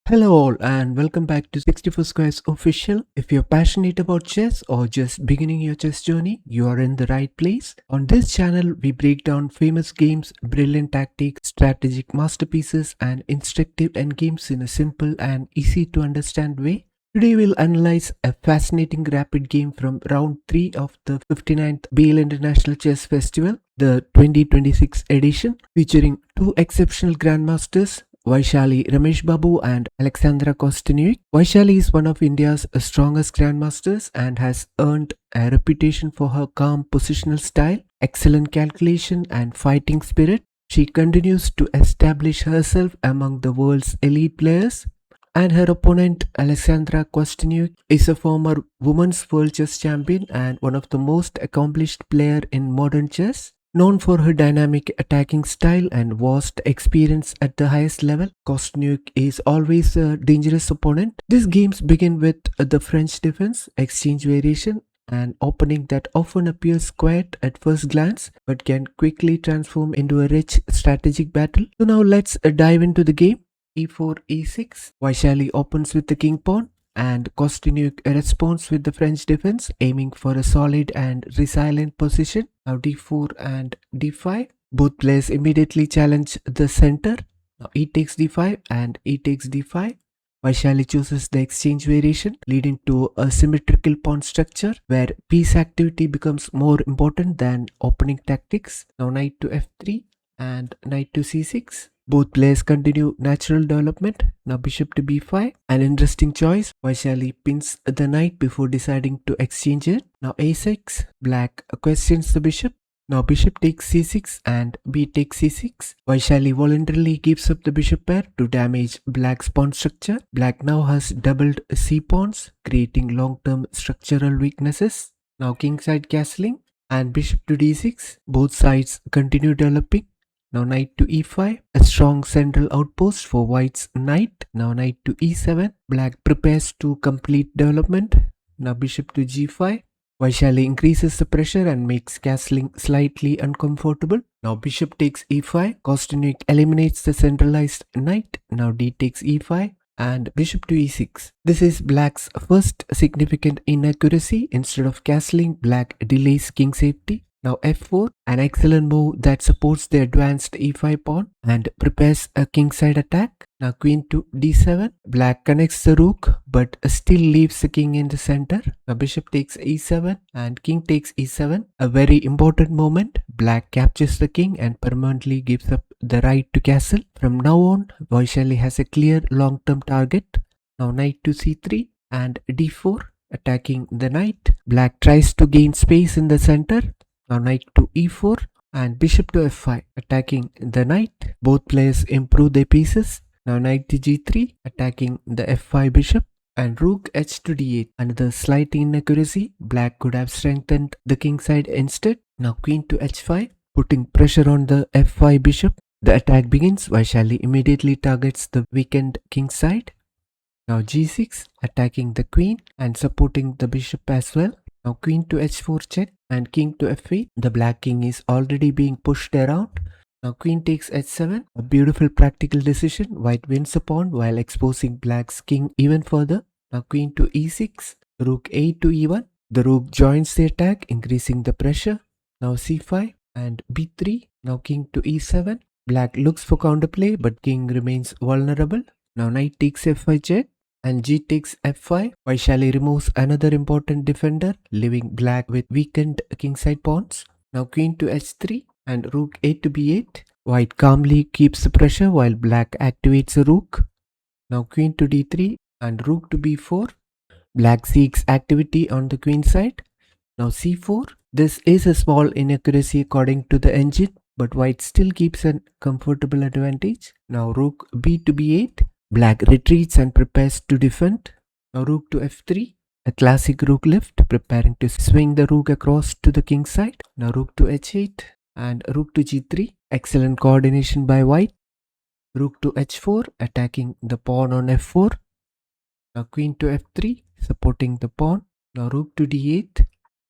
Hello all and welcome back to 64 Squares Official. If you're passionate about chess or just beginning your chess journey, you are in the right place. On this channel, we break down famous games, brilliant tactics, strategic masterpieces and instructive endgames in a simple and easy to understand way. Today we'll analyze a fascinating rapid game from round 3 of the 59th Biel International Chess Festival, the 2026 edition, featuring two exceptional grandmasters, Vaishali Rameshbabu and Alexandra Kosteniuk. Vaishali is one of India's strongest grandmasters and has earned a reputation for her calm positional style, excellent calculation and fighting spirit. She continues to establish herself among the world's elite players, and her opponent Alexandra Kosteniuk is a former women's world chess champion and one of the most accomplished player in modern chess. Known for her dynamic attacking style and vast experience at the highest level, Kosteniuk is always a dangerous opponent. These games begin with the French defense, exchange variation, an opening that often appears quiet at first glance but can quickly transform into a rich strategic battle. So now let's dive into the game. E4, E6. Vaishali opens with the king pawn and Kosteniuk responds with the French defense, aiming for a solid and resilient position. Now d4 and d5. Both players immediately challenge the center. Now e takes d5 and e takes d5. Vaishali chooses the exchange variation, leading to a symmetrical pawn structure where piece activity becomes more important than opening tactics. Now knight to f3 and knight to c6. Both players continue natural development. Now bishop to b5. An interesting choice. Vaishali pins the knight before deciding to exchange it. Now a6. Black questions the bishop. Now bishop takes c6 and b takes c6. Vaishali voluntarily gives up the bishop pair to damage black's pawn structure. Black now has doubled c pawns, creating long-term structural weaknesses. Now kingside castling and bishop to d6. Both sides continue developing. Now knight to e5, a strong central outpost for white's knight. Now knight to e7, black prepares to complete development. Now bishop to g5, Vaishali increases the pressure and makes castling slightly uncomfortable. Now bishop takes e5, Kosteniuk eliminates the centralized knight. Now d takes e5 and bishop to e6. This is black's first significant inaccuracy. Instead of castling, black delays king safety. Now f4, an excellent move that supports the advanced e5 pawn and prepares a kingside attack. Now queen to d7, black connects the rook but still leaves the king in the center. Now bishop takes e7 and king takes e7, a very important moment. Black captures the king and permanently gives up the right to castle. From now on, Vaishali has a clear long-term target. Now knight to c3 and d4, attacking the knight. Black tries to gain space in the center. Now knight to e4 and bishop to f5, attacking the knight. Both players improve their pieces. Now knight to g3, attacking the f5 bishop, and rook h to d8. Another slight inaccuracy. Black could have strengthened the king side instead. Now queen to h5, putting pressure on the f5 bishop. The attack begins. Vaishali immediately targets the weakened king side. Now g6, attacking the queen and supporting the bishop as well. Now queen to h4 check and king to f8. The black king is already being pushed around. Now queen takes h7. A beautiful practical decision. White wins a pawn while exposing black's king even further. Now queen to e6. Rook a to e1. The rook joins the attack, increasing the pressure. Now c5 and b3. Now king to e7. Black looks for counterplay but king remains vulnerable. Now knight takes f5 check and g takes f5. Vaishali removes another important defender, leaving black with weakened kingside pawns. Now queen to h3 and rook a to b8. White calmly keeps the pressure while black activates a rook. Now queen to d3 and rook to b4. Black seeks activity on the queen side. Now c4. This is a small inaccuracy according to the engine, but white still keeps a comfortable advantage. Now rook b to b8. Black retreats and prepares to defend. Now rook to f3, a classic rook lift, preparing to swing the rook across to the king side. Now rook to h8 and rook to g3. Excellent coordination by white. Rook to h4, attacking the pawn on f4. Now queen to f3, supporting the pawn. Now rook to d8.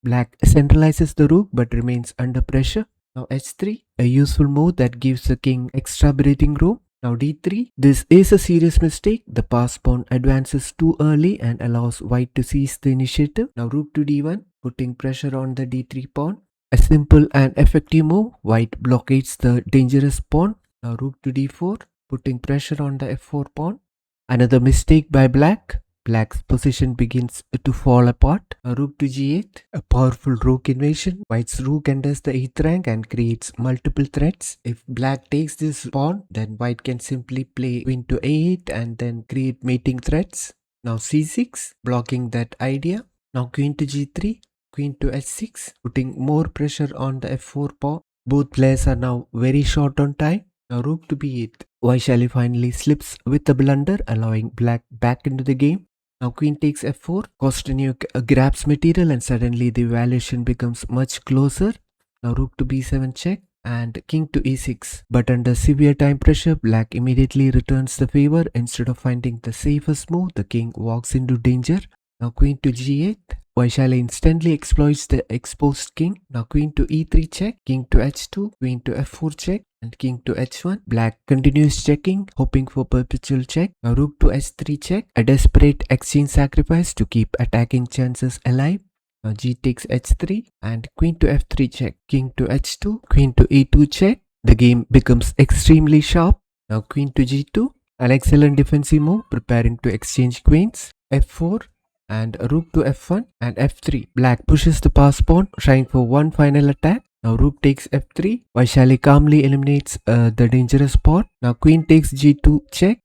Black centralizes the rook but remains under pressure. Now h3, a useful move that gives the king extra breathing room. Now d3. This is a serious mistake. The pass pawn advances too early and allows white to seize the initiative. Now rook to d1, putting pressure on the d3 pawn. A simple and effective move. White blockades the dangerous pawn. Now rook to d4, putting pressure on the f4 pawn. Another mistake by black. Black's position begins to fall apart. A rook to g8, a powerful rook invasion. White's rook enters the 8th rank and creates multiple threats. If black takes this pawn, then white can simply play queen to a8 and then create mating threats. Now c6, blocking that idea. Now queen to g3, queen to h6, putting more pressure on the f4 pawn. Both players are now very short on time. Now rook to b8. Vaishali finally slips with a blunder, allowing black back into the game. Now queen takes f4. Kosteniuk grabs material and suddenly the evaluation becomes much closer. Now rook to b7 check and king to e6. But under severe time pressure, black immediately returns the favor. Instead of finding the safest move, the king walks into danger. Now queen to g8. Vaishali instantly exploits the exposed king. Now queen to e3 check, king to h2, queen to f4 check, and king to h1. Black continues checking, hoping for perpetual check. Now rook to h3 check, a desperate exchange sacrifice to keep attacking chances alive. Now g takes h3 and queen to f3 check, king to h2, queen to e2 check. The game becomes extremely sharp. Now queen to g2, an excellent defensive move, preparing to exchange queens. f4 and rook to f1 and f3. Black pushes the pass pawn, trying for one final attack. Now rook takes f3. Vaishali calmly eliminates the dangerous pawn. Now queen takes g2 check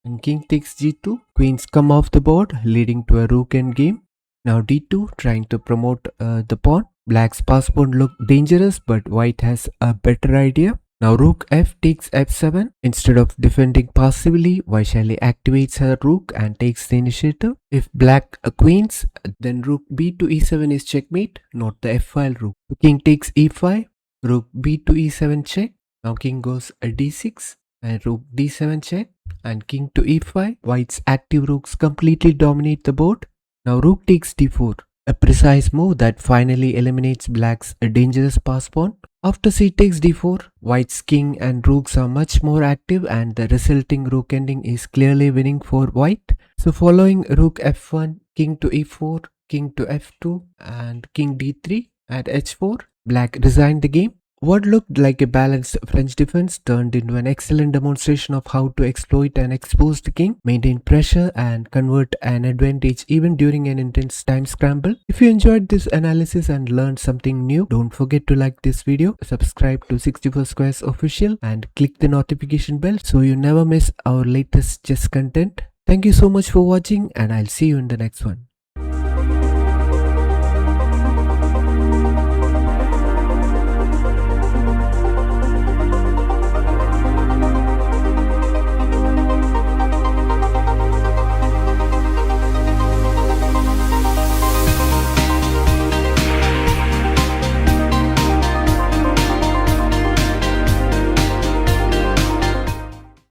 and king takes g2. Queens come off the board, leading to a rook endgame. Now d2, trying to promote the pawn. Black's pass pawn looked dangerous, but white has a better idea. Now rook f takes f7. Instead of defending passively, Vaishali activates her rook and takes the initiative. If black queens, then rook b to e7 is checkmate, not the f-file rook. King takes e5, rook b to e7 check. Now king goes d6 and rook d7 check and king to e5. White's active rooks completely dominate the board. Now rook takes d4, a precise move that finally eliminates black's dangerous pass pawn. After c takes d4, white's king and rooks are much more active and the resulting rook ending is clearly winning for white. So following rook f1, king to e4, king to f2 and king d3 at h4, black resigned the game. What looked like a balanced French defense turned into an excellent demonstration of how to exploit an exposed king, maintain pressure and convert an advantage even during an intense time scramble. If you enjoyed this analysis and learned something new, don't forget to like this video, subscribe to 64 Squares Official and click the notification bell so you never miss our latest chess content. Thank you so much for watching and I'll see you in the next one.